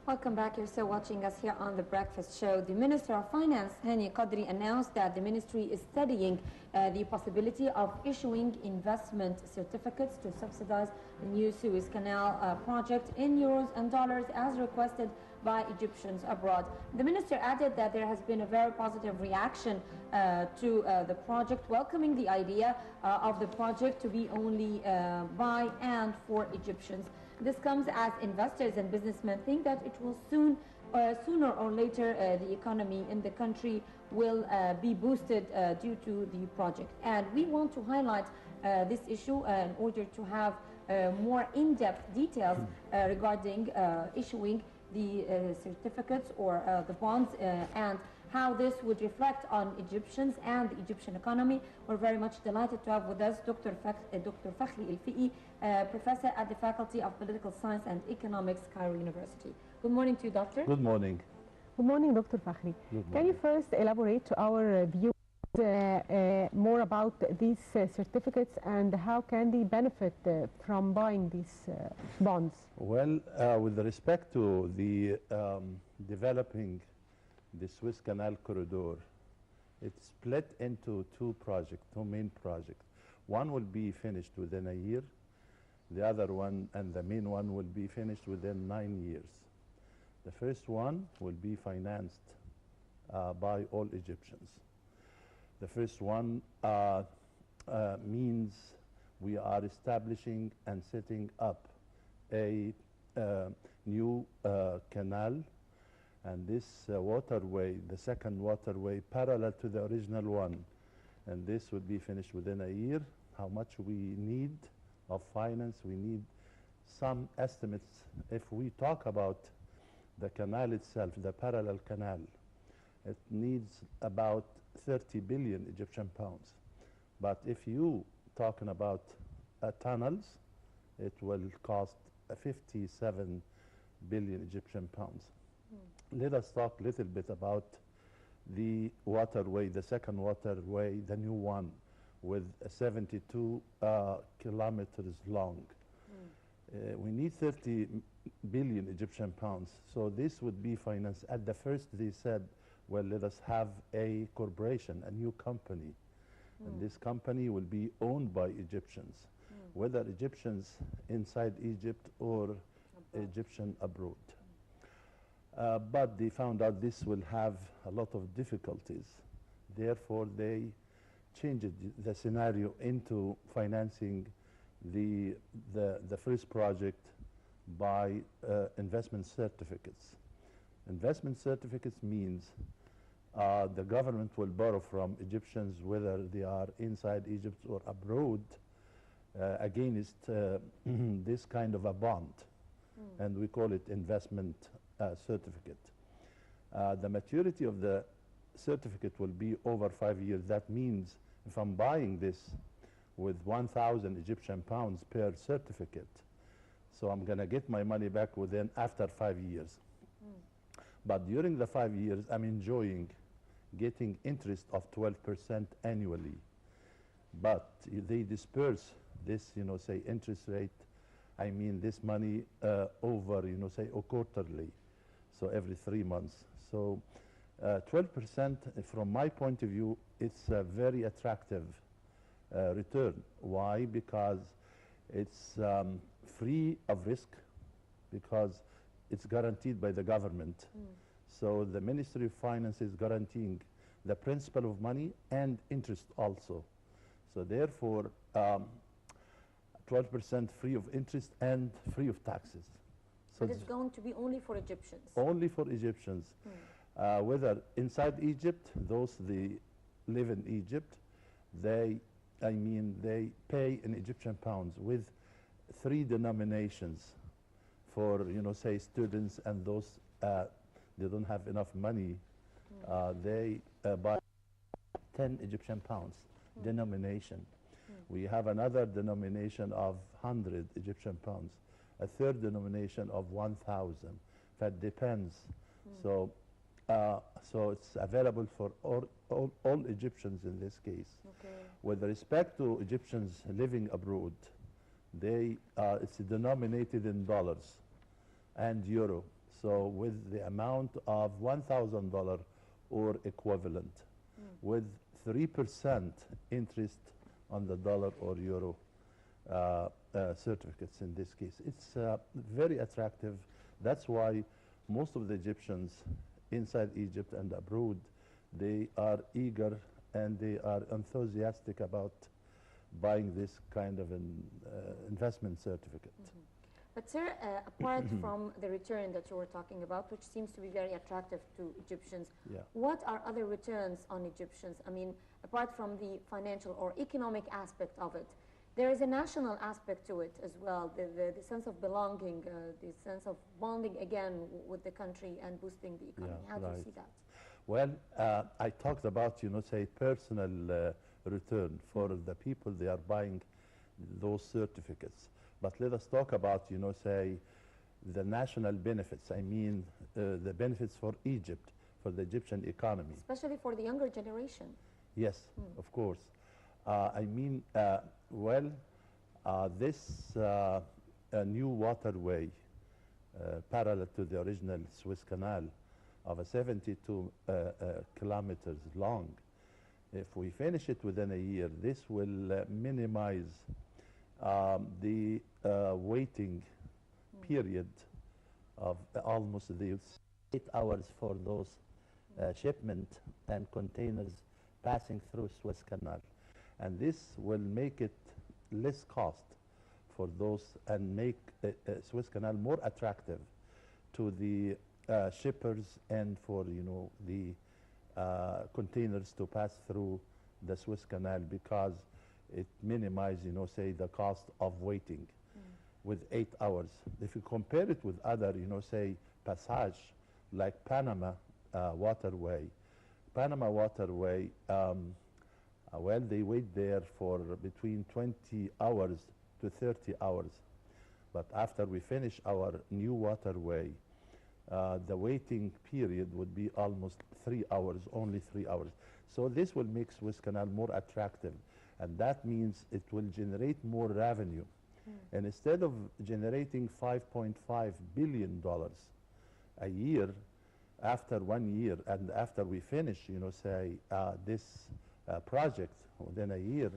Welcome back. You're still watching us here on The Breakfast Show. The Minister of Finance, Hani Qadri, announced that the ministry is studying the possibility of issuing investment certificates to subsidize the new Suez Canal project in euros and dollars as requested by Egyptians abroad. The minister added that there has been a very positive reaction to the project, welcoming the idea of the project to be only by and for Egyptians. This comes as investors and businessmen think that it will sooner or later, the economy in the country will be boosted due to the project. And we want to highlight this issue in order to have more in-depth details regarding issuing the certificates or the bonds and how this would reflect on Egyptians and the Egyptian economy. We're very much delighted to have with us Dr. Fakhry El Fiki, professor at the Faculty of Political Science and Economics, Cairo University. Good morning to you, Doctor. Good morning. Good morning, Dr. Fakhry. Can you first elaborate to our viewers more about these certificates and how can they benefit from buying these bonds? Well, with respect to the developing the Suez Canal corridor, it's split into two main projects. One will be finished within a year. The other one and the main one will be finished within 9 years. The first one will be financed by all Egyptians. The first one means we are establishing and setting up a new canal, and this waterway, the second waterway, parallel to the original one, and this would be finished within a year. How much we need of finance, we need some estimates. If we talk about the canal itself, the parallel canal, it needs about 30 billion Egyptian pounds. But if you talking about tunnels, it will cost 57 billion Egyptian pounds. Let us talk a little bit about the waterway, the second waterway, the new one, with 72 kilometers long. We need 30 billion Egyptian pounds. So this would be financed. At the first, they said, well, let us have a corporation, a new company. And this company will be owned by Egyptians, whether Egyptians inside Egypt or Egyptian abroad. But they found out this will have a lot of difficulties. Therefore, they changed the scenario into financing the first project by investment certificates. Investment certificates means the government will borrow from Egyptians, whether they are inside Egypt or abroad, against this kind of a bond. And we call it investment certificate. The maturity of the certificate will be over 5 years. That means if I'm buying this with 1,000 Egyptian pounds per certificate, so I'm going to get my money back after 5 years. But during the 5 years, I'm enjoying getting interest of 12% annually. But they disperse this, say interest rate, I mean this money over, say quarterly, so every 3 months. So 12%, from my point of view, it's a very attractive return. Why? Because it's free of risk, because it's guaranteed by the government. So the Ministry of Finance is guaranteeing the principal of money and interest also. So therefore, 12% free of interest and free of taxes. So but it's going to be only for Egyptians? Only for Egyptians. Whether inside Egypt, those they live in Egypt, they pay in Egyptian pounds with 3 denominations for, say students and those they don't have enough money, they buy 10 Egyptian pounds denomination. We have another denomination of 100 Egyptian pounds, a third denomination of 1,000. That depends. So it's available for all Egyptians in this case. With respect to Egyptians living abroad, it's denominated in dollars and euro. So with the amount of $1,000 or equivalent, with 3% interest on the dollar or euro certificates in this case. It's very attractive. That's why most of the Egyptians inside Egypt and abroad, they are eager and they are enthusiastic about buying this kind of an investment certificate. But sir, apart from the return that you were talking about, which seems to be very attractive to Egyptians, what are other returns on Egyptians? I mean, apart from the financial or economic aspect of it, there is a national aspect to it as well, the sense of belonging, the sense of bonding again with the country and boosting the economy. How do you see that? Well, I talked about, say, personal return for the people they are buying those certificates. But let us talk about, say, the national benefits. I mean, the benefits for Egypt, for the Egyptian economy. Especially for the younger generation. Yes, of course. I mean, this new waterway, parallel to the original Suez Canal, of 72 kilometers long, if we finish it within a year, this will minimize the waiting period of almost 8 hours for those shipment and containers passing through Suez Canal. And this will make it less cost for those and make Suez Canal more attractive to the shippers and for, the containers to pass through the Suez Canal, because it minimizes, say, the cost of waiting with 8 hours. If you compare it with other, say, passage like Panama waterway. Panama waterway, they wait there for between 20 hours to 30 hours. But after we finish our new waterway, the waiting period would be almost 3 hours, only 3 hours. So this will make Suez Canal more attractive. And that means it will generate more revenue. And instead of generating $5.5 billion a year, after 1 year, and after we finish, say, this project within a year,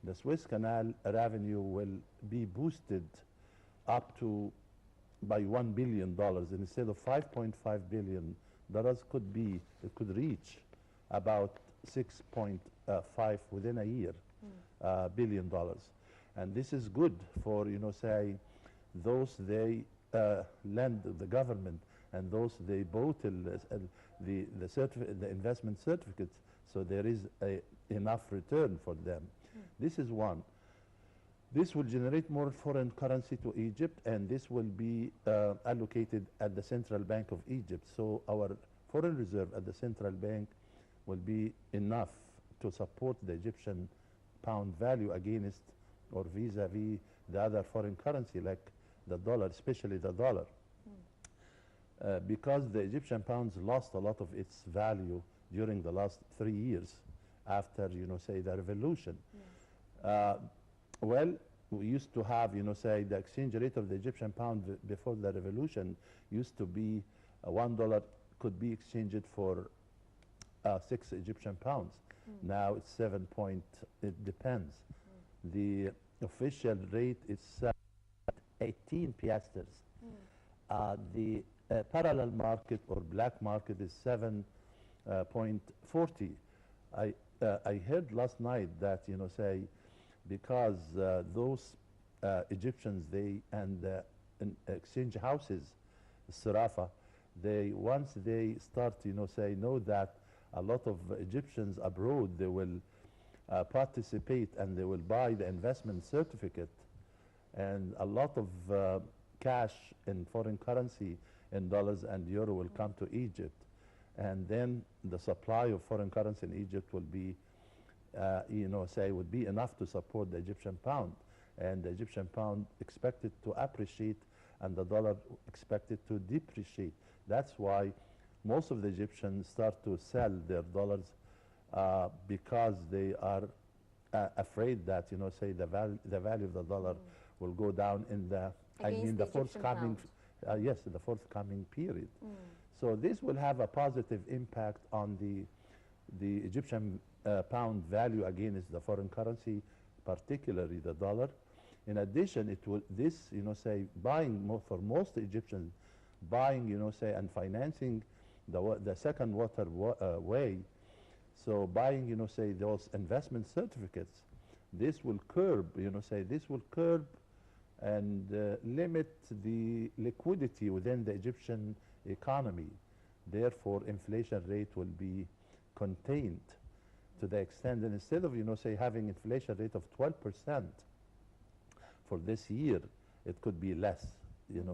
the Suez Canal revenue will be boosted up to by $1 billion. And instead of $5.5 billion, it could reach about 6.5 within a year, $billion. And this is good for, say, those they lend the government and those they bought the investment certificates, so there is enough return for them. This is one. This will generate more foreign currency to Egypt, and this will be allocated at the Central Bank of Egypt. So our foreign reserve at the Central Bank will be enough to support the Egyptian pound value against or vis-a-vis the other foreign currency like the dollar, especially the dollar. Because the Egyptian pounds lost a lot of its value during the last 3 years after, say, the revolution. We used to have, say, the exchange rate of the Egyptian pound before the revolution used to be $1 could be exchanged for 6 Egyptian pounds. Now it's 7 point, it depends. The official rate is 18 piasters. The parallel market or black market is 7.40. I heard last night that, say, because those Egyptians, and exchange houses, Sarafa, once they start, know that a lot of Egyptians abroad, they will participate and they will buy the investment certificate, and a lot of cash in foreign currency in dollars and euro will come to Egypt, and then the supply of foreign currency in Egypt will be would be enough to support the Egyptian pound, and the Egyptian pound expected to appreciate and the dollar expected to depreciate. That's why most of the Egyptians start to sell their dollars because they are afraid that, say, the value of the dollar will go down in the, Against the forthcoming yes, the forthcoming period. So this will have a positive impact on the Egyptian pound value against the foreign currency, particularly the dollar. In addition, it will say buying for most Egyptians, buying and financing the second way. So buying say those investment certificates, this will curb and limit the liquidity within the Egyptian economy. Therefore, inflation rate will be contained to the extent, and instead of say having inflation rate of 12% for this year, it could be less.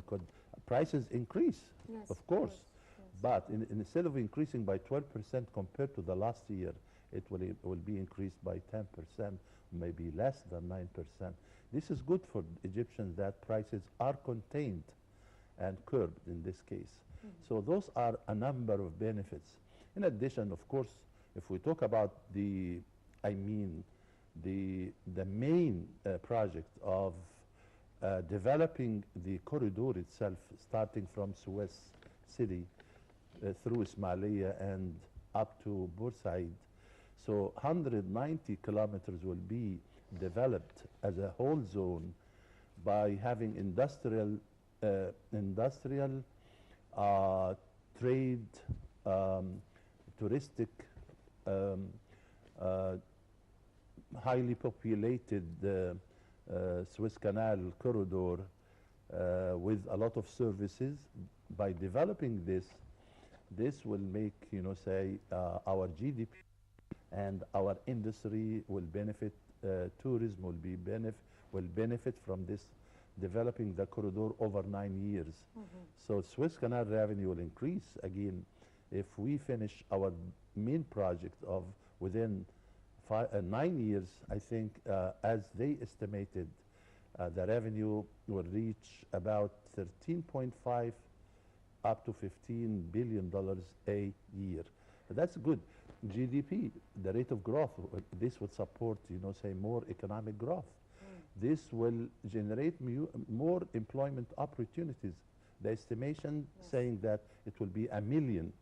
Could prices increase, Yes, of course, yes. but instead of increasing by 12% compared to the last year, it will be increased by 10%, maybe less than 9%. This is good for Egyptians, that prices are contained and curbed in this case. So those are a number of benefits. In addition, of course, if we talk about the main project of developing the corridor itself, starting from Suez City through Ismailia and up to Bursaid. So 190 kilometers will be developed as a whole zone by having industrial trade, touristic, highly populated Suez Canal corridor with a lot of services. By developing this will make our GDP and our industry will benefit. Tourism will benefit from this, developing the corridor over 9 years. So Suez Canal revenue will increase again if we finish our main project of within 9 years. I think as they estimated, the revenue will reach about 13.5 up to $15 billion a year. That's good. GDP, the rate of growth, this would support, more economic growth. This will generate more employment opportunities. The estimation saying that it will be 1 million